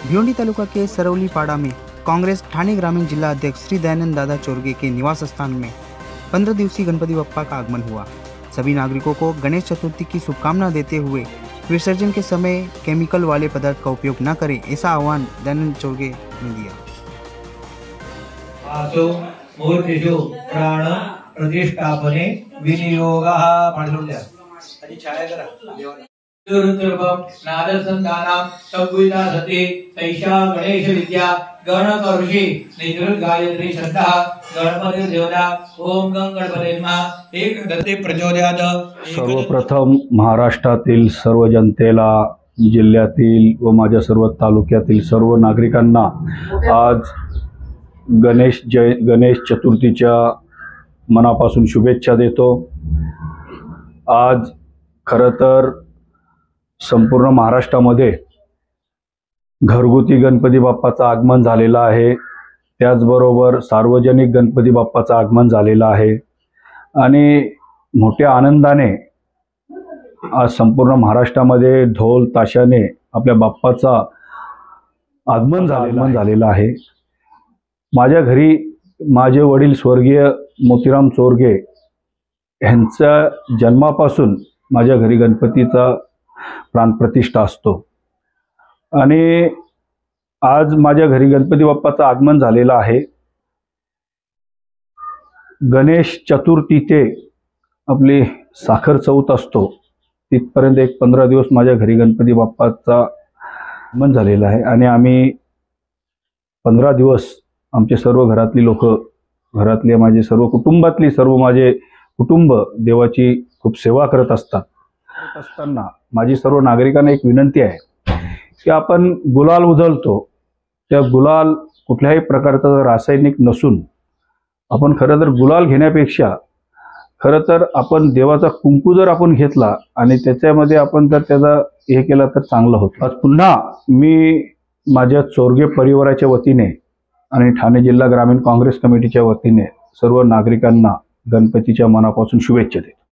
भिवंडी तालुका के सरौली पाड़ा में कांग्रेस ठाणे ग्रामीण जिला अध्यक्ष श्री दयानंद दादा चोरगे के निवास स्थान में 15 दिवसीय गणपति बप्पा का आगमन हुआ। सभी नागरिकों को गणेश चतुर्थी की शुभकामना देते हुए विसर्जन के समय केमिकल वाले पदार्थ का उपयोग न करें, ऐसा आह्वान दयानंद चोरगे ने दिया। मूर्तिषु प्राण प्रतिष्ठापने विनियोगः नादसंधानां संविदा सति तैषा गणेश विद्या गणकर्षि निजृत गायत्री श्रद्धा गणपति देवता ओम गं गणपते नमः एक गणपती प्रचोदयात। सर्वप्रथम महाराष्ट्रातील सर्व जनतेला, जिल्ह्यातील व माझ्या सर्व तालुक्यातील सर्व नागरिकांना आज गणेश चतुर्थीच्या मनापासून शुभेच्छा देतो। आज खरं तर संपूर्ण महाराष्ट्रामध्ये घरगुती गणपती बाप्पाचं आगमन झालेलं आहे, त्याचबरोबर सार्वजनिक गणपती बाप्पाचं आगमन झालेलं आहे आणि मोठ्या आनंदाने आज संपूर्ण महाराष्ट्रामध्ये ढोल ताशाने आपल्या बाप्पाचा आगमन झालेलं आहे। माझ्या घरी माझे वडील स्वर्गीय मोतीराम चोरगे यांच्या जन्मापासून माझ्या घरी गणपतीचा प्राणप्रतिष्ठा असतो आणि आज माझ्या घरी गणपती बाप्पाचं आगमन झालेलं आहे। गणेश चतुर्थी ते आपली साखर चौथ असतो तिथपर्यंत एक 15 दिवस माझ्या घरी गणपती बाप्पाचा आगमन झालेलं आहे आणि आम्ही 15 दिवस आमचे सर्व घरातली लोक, घरातले माझे सर्व कुटुंबातली सर्व माझे कुटुंब देवाची खूप सेवा करत असताना माझी सर्व नागरिकांना एक विनंती आहे की आपण गुलाल उधळतो, त्या गुलाल कुठल्याही प्रकारचा रासायनिक नसून आपण खरं तर गुलाल घेण्यापेक्षा खरं तर आपण देवाचा कुंकू जर आपण घेतला आणि त्याच्यामध्ये आपण जर त्याचा हे केला तर चांगलं होतं। आज पुन्हा मी माझ्या चोरगे परिवाराच्या वतीने आणि ठाणे जिल्हा ग्रामीण काँग्रेस कमिटीच्या वतीने सर्व नागरिकांना गणपतीच्या मनापासून शुभेच्छा देतो।